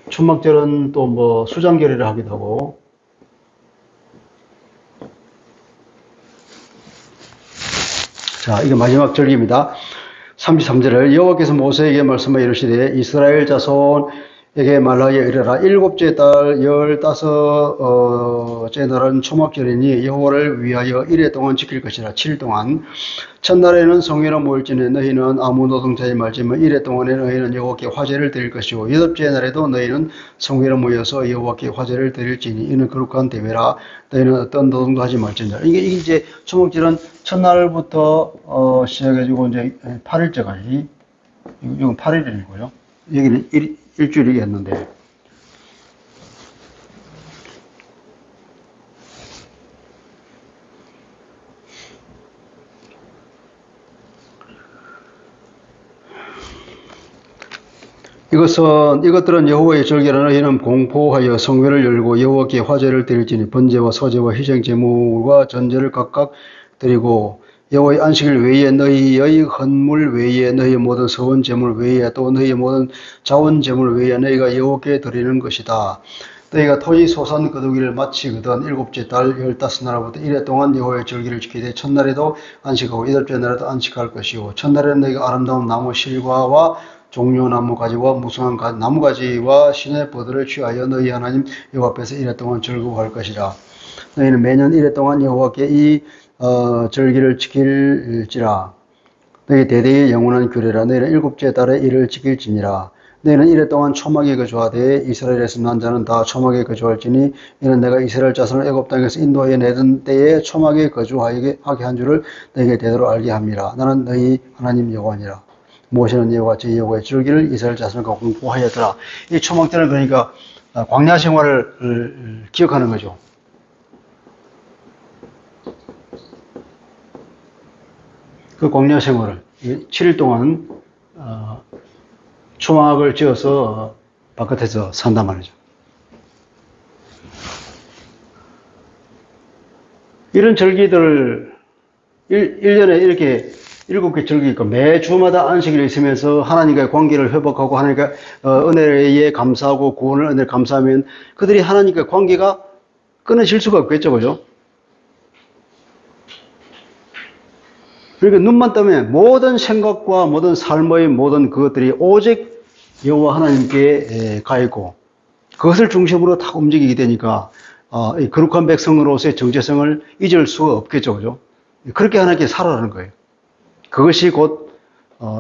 Speaker 1: 초막절은 또 뭐 수장절이라 하기도 하고, 자, 이게 마지막 절기입니다. 33절을 여호와께서 모세에게 말씀하여 이르시되 이스라엘 자손에게 말하여 이르라. 7째 달 15째 날은 초막절이니 여호와를 위하여 1회 동안 지킬 것이라. 7일 동안. 첫날에는 성회라 모일지니 너희는 아무 노동자지 말지만 1회 동안에 너희는 여호와께 화제를 드릴 것이고 8째 날에도 너희는 성회라 모여서 여호와께 화제를 드릴지니 이는 거룩한 대회라. 너희는 어떤 노동도 하지 말지니라. 이게 이제 초막절은 첫날부터 시작해가지고 이제 8일째까지, 이건 8일이고요. 여기는 일주일이겠는데. 이것들은 여호와의 절기라. 너희는 공포하여 성회를 열고 여호와께 화제를 드릴지니 번제와 서제와 희생 제물과 전제를 각각 드리고 여호와의 안식일 외에 너희의 헌물 외에 너희의 모든 서원 제물 외에 또 너희의 모든 자원 제물 외에 너희가 여호와께 드리는 것이다. 너희가 토지 소산 거두기를 마치거든 7째 달 15날부터 1회 동안 여호와의 절기를 지키되 첫날에도 안식하고 8째 날에도 안식할 것이요 첫날에는 너희가 아름다운 나무 실과와 종려나무 가지와 무성한 나무가지와 시내 버들을 취하여 너희 하나님 여호와 앞에서 1회 동안 즐거워할 것이라. 너희는 매년 1회 동안 여호와께 이 절기를 지킬지라. 너희 대대의 영원한 규례라. 너희는 7째 달에 이를 지킬지니라. 너희는 1회 동안 초막에 거주하되 이스라엘에서 난 자는 다 초막에 거주할지니 이는 내가 이스라엘 자손을 애굽 땅에서 인도하여 내던 때에 초막에 거주하게 한 줄을 너희에게 대대로 알게 함이라. 나는 너희 하나님 여호와니라. 모세는 여호와 제 여호와의 절기를 이스라엘 자손과 공포하였더라. 이 초막절은 그러니까 광야 생활을 기억하는 거죠. 그 광야 생활을 7일 동안 초막을 지어서 바깥에서 산단 말이죠. 이런 절기들을 1년에 이렇게 7개 절기 있고 매 주마다 안식일이 있으면서 하나님과의 관계를 회복하고 하나님과 은혜에 감사하고 구원을 은혜를 감사하면 그들이 하나님과의 관계가 끊어질 수가 없겠죠. 그죠? 그러니까 눈만 뜨면 모든 생각과 모든 삶의 모든 그것들이 오직 여호와 하나님께 가 있고 그것을 중심으로 다 움직이게 되니까 이 거룩한 백성으로서의 정체성을 잊을 수가 없겠죠. 그죠? 그렇게 하나님께 살아가는 거예요. 그것이 곧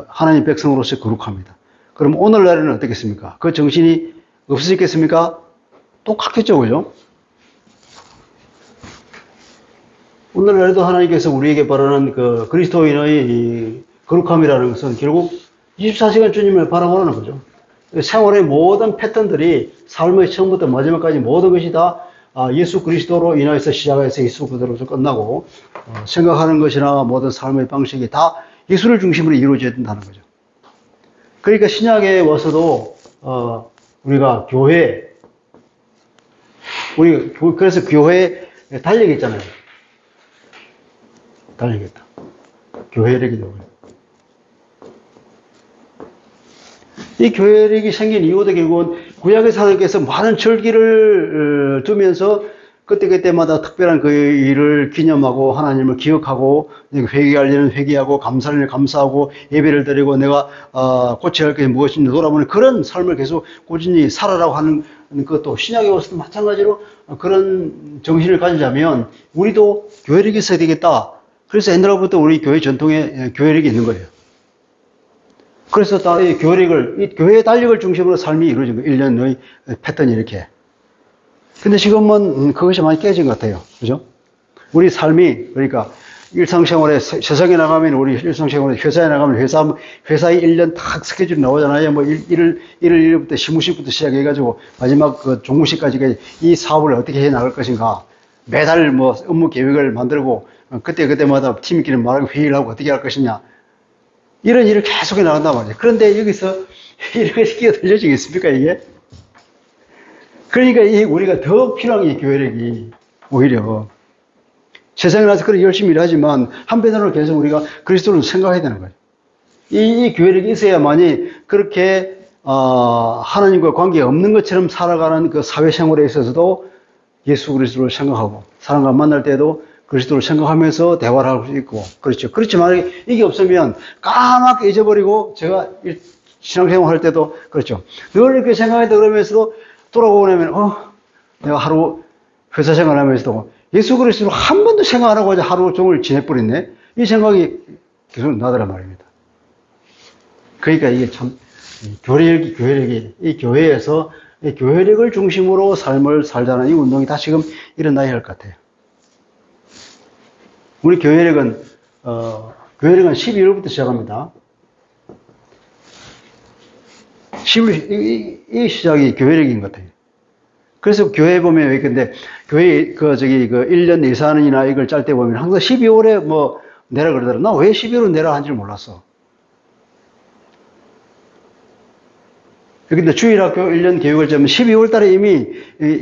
Speaker 1: 하나님 백성으로서의 거룩합니다. 그럼 오늘날에는 어떻겠습니까? 그 정신이 없어지겠습니까? 똑같겠죠. 그죠? 오늘날에도 하나님께서 우리에게 바라는 그 그리스도인의 이 거룩함이라는 것은 결국 24시간 주님을 바라보는 거죠. 생활의 모든 패턴들이 삶의 처음부터 마지막까지 모든 것이 다 예수 그리스도로 인하여서 시작해서 예수 그대로서 끝나고 생각하는 것이나 모든 삶의 방식이 다 예수를 중심으로 이루어져야 된다는 거죠. 그러니까 신약에 와서도 우리가 교회 그래서 교회에 달력이 있잖아요. 달리겠다. 교회력이 되고요. 이 교회력이 생긴 이유도 결국은 구약의 사람께서 많은 절기를 두면서 그때그때마다 특별한 그 일을 기념하고 하나님을 기억하고 회개할 일은 회개하고 감사할 일은 감사하고 예배를 드리고 내가 고쳐야 할 것이 무엇인지 돌아보는 그런 삶을 계속 꾸준히 살아라고 하는 것도 신약에 와서도 마찬가지로 그런 정신을 가지자면 우리도 교회력이 있어야 되겠다. 그래서 옛날부터 우리 교회 전통에 교회력이 있는 거예요. 그래서 이 교회력을, 이 교회의 달력을 중심으로 삶이 이루어진 거예요. 1년의 패턴이 이렇게. 근데 지금은 그것이 많이 깨진 것 같아요. 그죠? 우리 삶이, 그러니까 일상생활에, 세상에 나가면 우리 일상생활에 회사에 나가면 회사의 1년 딱 스케줄이 나오잖아요. 뭐 1일부터 시무식부터 시작해가지고 마지막 그 종무식까지 이 사업을 어떻게 해 나갈 것인가. 매달 뭐 업무 계획을 만들고 그때마다 팀끼리 말하고 회의를 하고 어떻게 할 것이냐. 이런 일을 계속 나간단 말이에요. 그런데 여기서 이런 것이 끼어들려지겠습니까, 이게? 그러니까 우리가 더 필요한 게 교회력이 오히려 세상에 나서 그렇게 열심히 일하지만 한편으로는 계속 우리가 그리스도를 생각해야 되는 거예요. 이 교회력이 있어야만이 그렇게 하나님과 관계가 없는 것처럼 살아가는 그 사회생활에 있어서도 예수 그리스도를 생각하고 사람과 만날 때도 그리스도를 생각하면서 대화를 할 수 있고 그렇죠. 그렇지만 이게 없으면 까맣게 잊어버리고 제가 신앙생활 할 때도 그렇죠. 늘 이렇게 생각했다 그러면서도 돌아오고 나면 내가 하루 회사 생활하면서도 예수 그리스도를 한 번도 생각 안 하고 하루 종일 지내버렸네. 이 생각이 계속 나더란 말입니다. 그러니까 이게 참 교회력이 이 교회에서 이 교회력을 중심으로 삶을 살자는 이 운동이 다 지금 일어나야 할 것 같아요. 우리 교회력은 12월부터 시작합니다. 12월, 이 시작이 교회력인 것 같아요. 그래서 교회 보면, 근데 교회, 1년 예산이나 이걸 짤 때 보면 항상 12월에 뭐 내라 그러더라. 나 왜 12월에 내라 한지 몰랐어. 근데 주일학교 1년 계획을 짜면 12월 달에 이미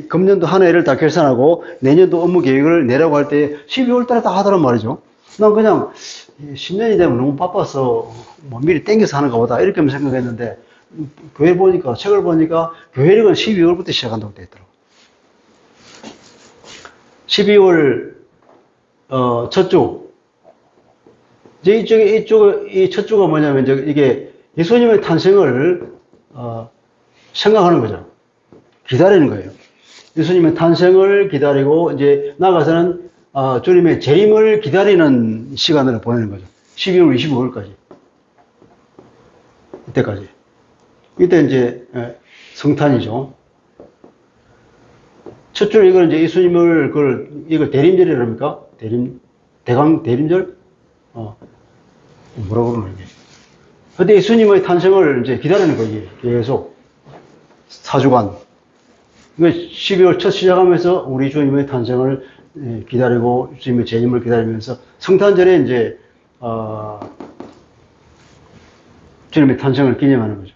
Speaker 1: 금년도 한 해를 다 결산하고 내년도 업무 계획을 내라고 할 때 12월 달에 다 하더란 말이죠. 난 그냥 10년이 되면 너무 바빠서 뭐 미리 땡겨서 하는가 보다 이렇게 생각했는데 교회 보니까 책을 보니까 교회력은 12월부터 시작한다고 되어 있더라고요. 12월 첫 주. 이제 이 첫 주가 뭐냐면 이게 예수님의 탄생을 생각하는 거죠. 기다리는 거예요. 예수님의 탄생을 기다리고 이제 나아가서는 주님의 재림을 기다리는 시간을 보내는 거죠. 12월 25일까지. 이때까지. 이때 이제 성탄이죠. 첫 줄 이걸 이제 예수님을 이걸 대림절이랍니까? 대림절? 뭐라고 그러는 게. 근데 예수님의 탄생을 이제 기다리는 거예요. 계속. 4주간. 12월 첫 시작하면서 우리 주님의 탄생을 기다리고 주님의 재림을 기다리면서 성탄절에 이제 주님의 탄생을 기념하는 거죠.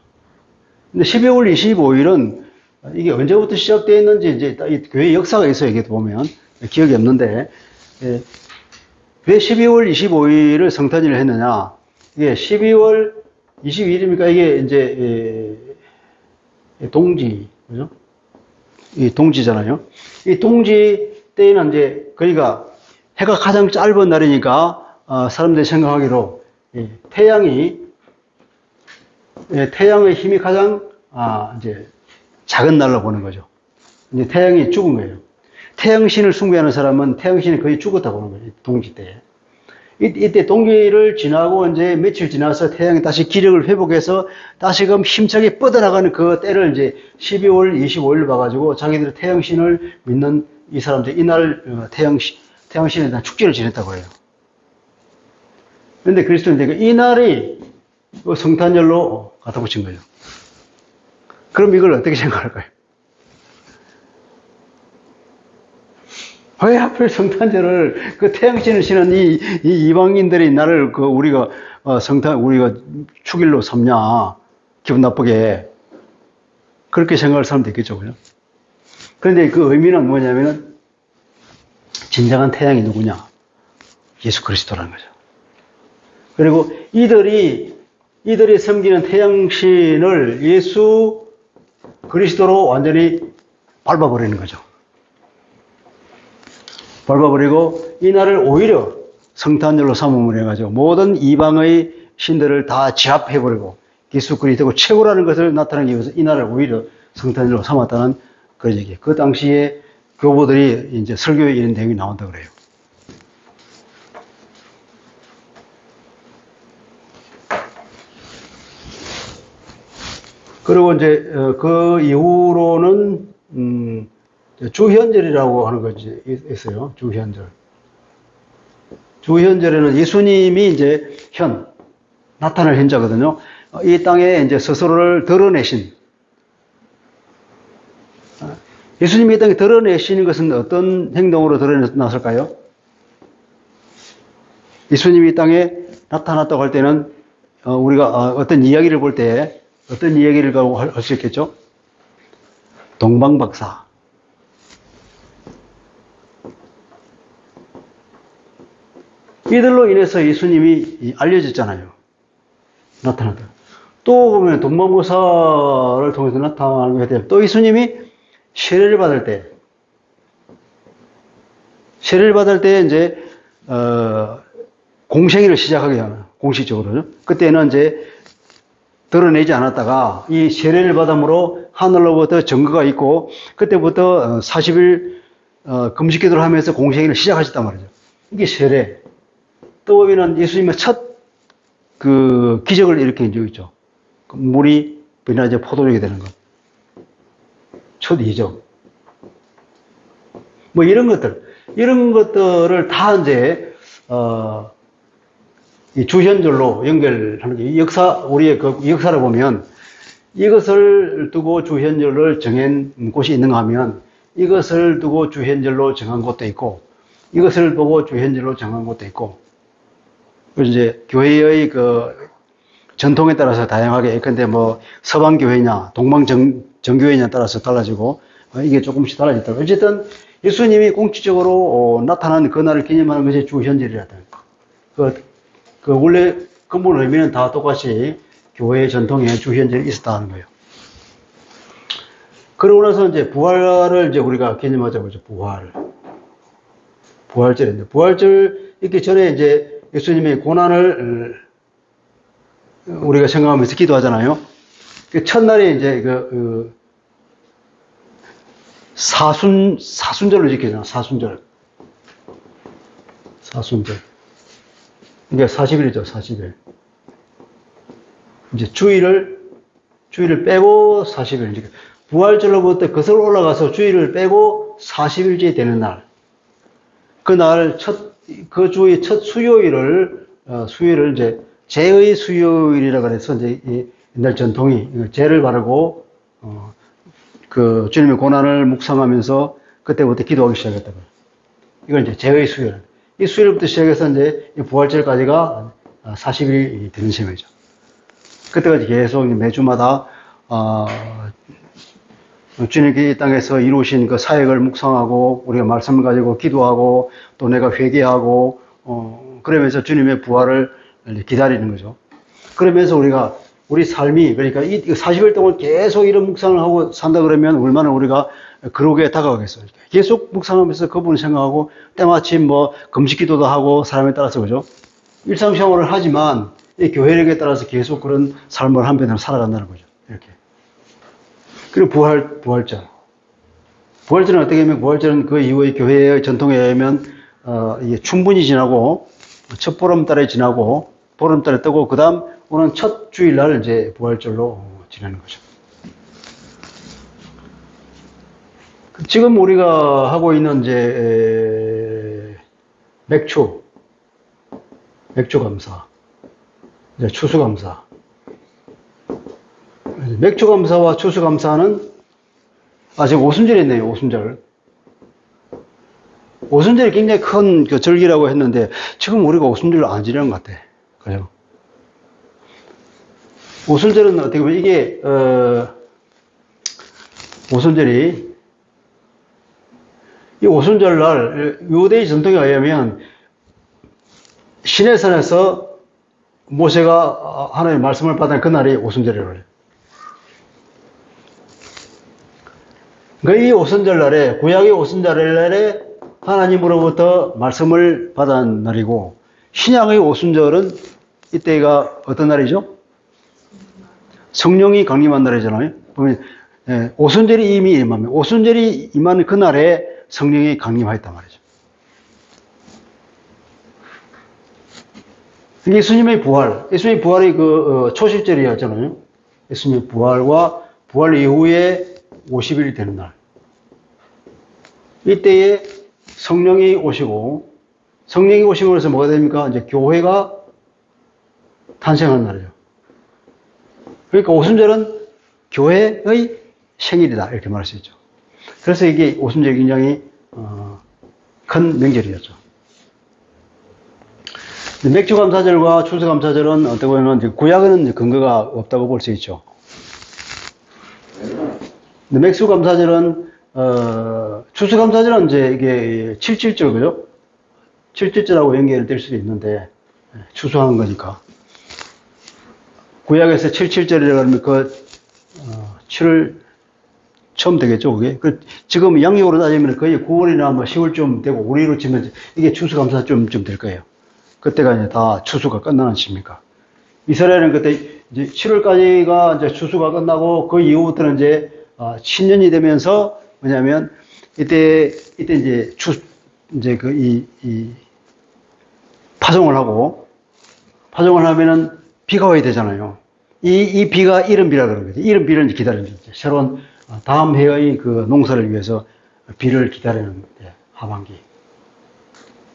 Speaker 1: 근데 12월 25일은 이게 언제부터 시작되어 있는지 이제 이 교회 역사가 있어요. 이게 보면 기억이 없는데 왜 12월 25일을 성탄일을 했느냐? 이게 12월 22일입니까? 이게 이제 동지, 그죠? 이 동지잖아요. 이 동지 때에는 이제 그러니까 해가 가장 짧은 날이니까 사람들이 생각하기로 태양의 힘이 가장 이제 작은 날로 보는 거죠. 이제 태양이 죽은 거예요. 태양신을 숭배하는 사람은 태양신이 거의 죽었다고 보는 거예요. 동지 때에. 이때 동기를 지나고 이제 며칠 지나서 태양이 다시 기력을 회복해서 다시금 힘차게 뻗어나가는 그 때를 이제 12월 25일 봐가지고 자기들의 태양신을 믿는 이 사람들이 이날 태양신에 대한 축제를 지냈다고 해요. 그런데 그리스도인들이 이 날이 성탄절로 갖다 붙인 거예요. 그럼 이걸 어떻게 생각할까요? 왜 하필 성탄절을 그 태양신을 신은 이 이방인들이 나를 우리가 우리가 축일로 삼냐 기분 나쁘게 그렇게 생각할 사람도 있겠죠, 그죠? 그런데 그 의미는 뭐냐면은 진정한 태양이 누구냐? 예수 그리스도라는 거죠. 그리고 이들이 섬기는 태양신을 예수 그리스도로 완전히 밟아버리는 거죠. 밟아버리고 이날을 오히려 성탄절로 삼음을 해가지고 모든 이방의 신들을 다 제압해버리고 예수 그리스도가 최고라는 것을 나타내기 위해서 이날을 오히려 성탄절로 삼았다는 그런 얘기. 그 당시에 교부들이 이제 설교에 이런 내용이 나온다 그래요. 그리고 이제 그 이후로는 주현절이라고 하는 것이 있어요. 주현절. 주현절에는 예수님이 이제 나타날 현자거든요. 이 땅에 이제 스스로를 드러내신. 예수님이 이 땅에 드러내시는 것은 어떤 행동으로 드러났을까요? 예수님이 이 땅에 나타났다고 할 때는 우리가 어떤 이야기를 볼 때 어떤 이야기를 가고 할 수 있겠죠? 동방박사. 이들로 인해서 예수님이 알려졌잖아요. 나타났다. 또 보면 동방박사를 통해서 나타나는 것 같아요. 또 예수님이 세례를 받을 때 이제 공생애를 시작하게 하는 공식적으로요. 그때는 이제 드러내지 않았다가 이 세례를 받음으로 하늘로부터 증거가 있고 그때부터 40일 금식기도를 하면서 공생애를 시작하셨단 말이죠. 이게 세례. 또 보면은 예수님의 첫 그 기적을 일으킨 적이 있죠. 물이 변하지 포도주가 되는 것. 첫 이적. 뭐 이런 것들을 다 이제 이 주현절로 연결하는 게 우리의 그 역사를 보면 이것을 두고 주현절을 정한 곳이 있는가 하면 이것을 두고 주현절로 정한 곳도 있고 이것을 보고 주현절로 정한 곳도 있고 그래서 이제 교회의 그 전통에 따라서 다양하게 근데 뭐 서방교회냐 동방정교회냐에 따라서 달라지고 이게 조금씩 달라졌다고. 어쨌든 예수님이 공식적으로 나타난 그날을 기념하는 것이 주현절이라다. 그 원래 근본 의미는 다 똑같이 교회의 전통에 주현절이 있었다는 거예요. 그러고 나서 이제 부활을 이제 우리가 기념하자고 하죠. 부활절인데 부활절 있기 전에 이제 예수님의 고난을 우리가 생각하면서 기도하잖아요. 그 첫날에 이제 사순절을 지키잖아요. 사순절. 그러니까 40일이죠, 40일. 이제 주일을 빼고 40일. 부활절로부터 거슬러 올라가서 주일을 빼고 40일째 되는 날. 그날 그 주의 첫 수요일을 이제 제의 수요일이라고 해서 이제 옛날 전통이 제를 바르고 그 주님의 고난을 묵상하면서 그때부터 기도하기 시작했다고. 이걸 이제 제의 수요일. 이 수요일부터 시작해서 이제 부활절까지가 40일이 되는 셈이죠. 그때까지 계속 매주마다 주님께 이 땅에서 이루신 그 사역을 묵상하고 우리가 말씀을 가지고 기도하고 또 내가 회개하고 그러면서 주님의 부활을 기다리는 거죠. 그러면서 우리 삶이 그러니까 이 40일 동안 계속 이런 묵상을 하고 산다 그러면 얼마나 우리가 그러게 다가가겠어요. 계속 묵상하면서 그분을 생각하고 때마침 금식 기도도 하고 사람에 따라서 그죠. 일상생활을 하지만 이 교회력에 따라서 계속 그런 삶을 한편으로 살아간다는 거죠. 이렇게. 그리고 부활절. 부활절은 어떻게 하면 부활절은 그 이후의 교회의 전통에 의하면 이게 충분히 지나고 첫 보름달에 지나고 보름달에 뜨고 그다음 오는 첫 주일날 이제 부활절로 지내는 거죠. 지금 우리가 하고 있는 이제 맥주 감사, 이제 추수 감사. 맥주 감사와 추수 감사는 아직 오순절이 있네요. 오순절이 굉장히 큰 그 절기라고 했는데 지금 우리가 오순절을 안 지내는 것 같아. 그죠? 오순절은 어떻게 보면 이게 오순절이 이 오순절날 유대의 전통에 의하면 시내산에서 모세가 하나님의 말씀을 받은 그날이 오순절이라고 해요. 그러니까 이 오순절날에 구약의 오순절날에 하나님으로부터 말씀을 받은 날이고 신약의 오순절은 이때가 어떤 날이죠? 성령이 강림한 날이잖아요. 오순절이 이미 임하면 오순절이 임한 그날에 성령이 강림하였단 말이죠. 예수님의 부활이 그 초실절이었잖아요. 예수님의 부활과 부활 이후에 50일이 되는 날. 이때에 성령이 오시고 그래서 뭐가 됩니까? 이제 교회가 탄생한 날이죠. 그러니까 오순절은 교회의 생일이다. 이렇게 말할 수 있죠. 그래서 이게 오순절이 굉장히 큰 명절이었죠. 맥주감사절과 추수감사절은 어떻게 보면 구약에는 근거가 없다고 볼 수 있죠. 맥수감사절은 추수감사절은 이제 이게 7.7절 그죠? 7.7절하고 연결될 수도 있는데 추수하는 거니까. 구약에서 7.7절이라고 하면 7월 처음 되겠죠, 그게? 지금 양력으로 따지면 거의 9월이나 10월쯤 되고, 우리로 치면 이게 추수감사쯤 될 거예요. 그때가 이제 다 추수가 끝나는 시입니까? 이스라엘은 그때 이제 7월까지가 이제 추수가 끝나고, 그 이후부터는 이제, 신년이 되면서, 뭐냐면, 이때 이제 파종을 하면은 비가 와야 되잖아요. 이 비가 이른비라 그러는 거죠. 이른비를 기다리는 거죠. 새로운 다음 해의 그 농사를 위해서 비를 기다리는 하반기.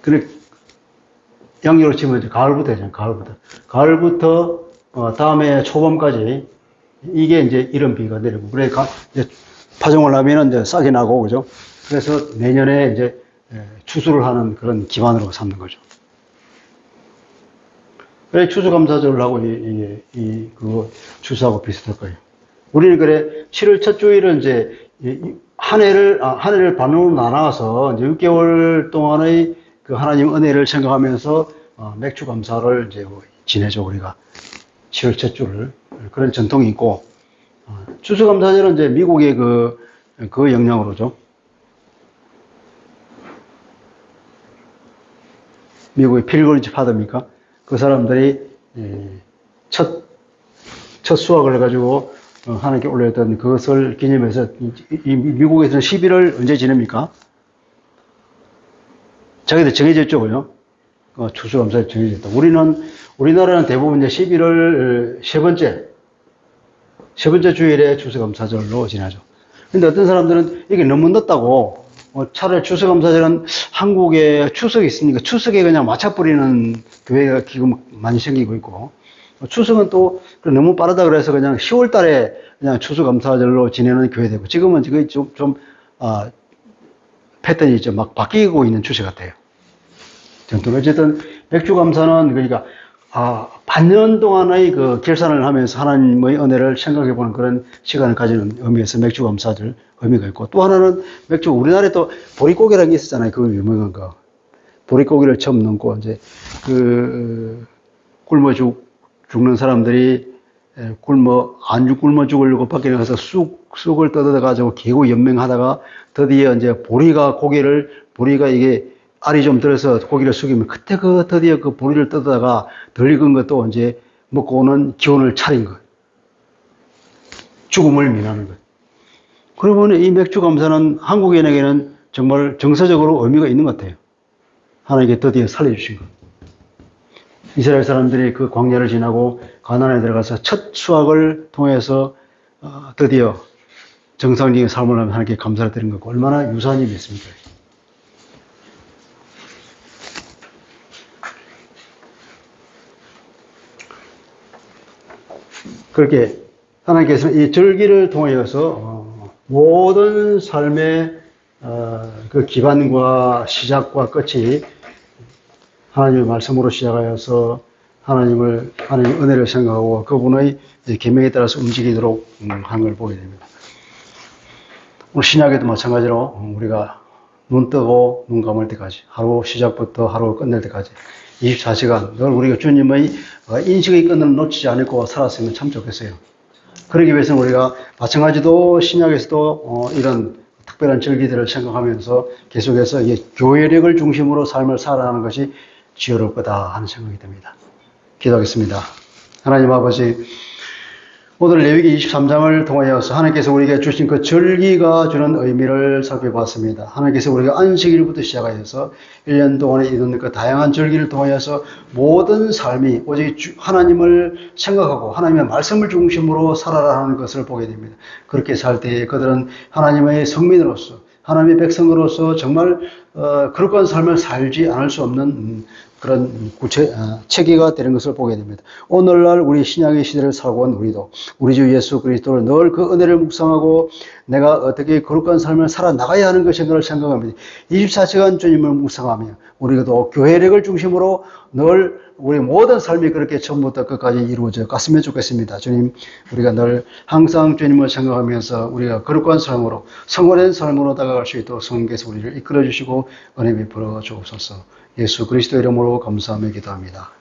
Speaker 1: 그래 양력으로 치면 이제 가을부터 되잖아요. 가을부터 다음 해 초봄까지 이게 이제 이른비가 내리고 그래 이제 파종을 하면은 이제 싹이 나고 그죠. 그래서 내년에 이제 추수를 하는 그런 기반으로 삼는 거죠. 그래 추수감사절을 하고 그거 추수하고 비슷할 거예요. 우리는 그래 7월 첫 주일은 이제 한 해를 반으로 나눠서 이제 6개월 동안의 그 하나님 은혜를 생각하면서 맥주 감사를 이제 지내죠. 우리가 7월 첫 주를 그런 전통이 있고 추수감사절은 이제 미국의 그 영향으로죠. 미국의 필그리지 파더입니까? 그 사람들이 첫 수확을 해가지고 하나님께 올렸던 그것을 기념해서 이 미국에서는 11월 언제 지냅니까? 자기들 정해져 있죠, 그죠? 추수감사에 정해져 있다. 우리나라는 대부분 이제 11월 세 번째 주일에 추수감사절로 지나죠. 근데 어떤 사람들은 이게 너무 늦다고 차라리 추수감사절은 한국에 추석이 있으니까 추석에 그냥 맞춰버리는 교회가 지금 많이 생기고 있고 추석은 또 너무 빠르다 그래서 그냥 10월 달에 그냥 추수감사절로 지내는 교회되고 지금은 좀 패턴이 좀 막 바뀌고 있는 추세 같아요. 전통 어쨌든 맥주감사는 그러니까 반년 동안의 그 결산을 하면서 하나님의 은혜를 생각해 보는 그런 시간을 가지는 의미에서 맥주 감사절 의미가 있고, 또 하나는 맥주, 우리나라에 또 보릿고기라는 게 있었잖아요. 그거 유명한 거. 보릿고기를 처음 넣고, 이제, 죽는 사람들이 안 굶어 죽으려고 밖에 나가서 쑥을 뜯어가지고 개고 연맹하다가 드디어 이제 보리가 이게 알이 좀 들어서 고기를 숙이면 그때 드디어 그 보리를 뜯어다가 덜 익은 것도 이제 먹고 오는 기운을 차린 것. 죽음을 면하는 것. 그러고 보니 이 맥주 감사는 한국인에게는 정말 정서적으로 의미가 있는 것 같아요. 하나님께 드디어 살려주신 것. 이스라엘 사람들이 그 광야를 지나고 가나안에 들어가서 첫 수확을 통해서 드디어 정상적인 삶을 하면 하나님께 감사를 드리는 거고, 얼마나 유사한 일이 있습니까? 그렇게 하나님께서는 이 절기를 통하여서 모든 삶의 그 기반과 시작과 끝이 하나님의 말씀으로 시작하여서 하나님의 은혜를 생각하고 그분의 계명에 따라서 움직이도록 한 걸 보게 됩니다. 오늘 신약에도 마찬가지로 우리가 눈 뜨고 눈 감을 때까지, 하루 시작부터 하루 끝낼 때까지 24시간 늘 우리가 주님의 인식의 끈을 놓치지 않고 살았으면 참 좋겠어요. 그러기 위해서는 우리가 마찬가지로 신약에서도 이런 특별한 절기들을 생각하면서 계속해서 교회력을 중심으로 삶을 살아가는 것이 지혜로울 거다 하는 생각이 듭니다. 기도하겠습니다. 하나님 아버지, 오늘 레위기 23장을 통하여서 하나님께서 우리에게 주신 그 절기가 주는 의미를 살펴봤습니다. 하나님께서 우리가 안식일부터 시작하여서 1년 동안에 있는 그 다양한 절기를 통하여서 모든 삶이 오직 하나님을 생각하고 하나님의 말씀을 중심으로 살아라 하는 것을 보게 됩니다. 그렇게 살 때에 그들은 하나님의 성민으로서, 하나님의 백성으로서 정말 그럴듯한 삶을 살지 않을 수 없는 그런 체계가 되는 것을 보게 됩니다. 오늘날 우리 신약의 시대를 살고 온 우리도 우리 주 예수 그리스도를 늘 그 은혜를 묵상하고 내가 어떻게 거룩한 삶을 살아나가야 하는 것인가를 생각합니다. 24시간 주님을 묵상하며 우리도 교회력을 중심으로 늘 우리 모든 삶이 그렇게 처음부터 끝까지 이루어져 갔으면 좋겠습니다. 주님, 우리가 늘 항상 주님을 생각하면서 우리가 거룩한 삶으로, 성원된 삶으로 다가갈 수 있도록 성령께서 우리를 이끌어 주시고 은혜 베풀어 주옵소서. 예수 그리스도 이름으로 감사하며 기도합니다.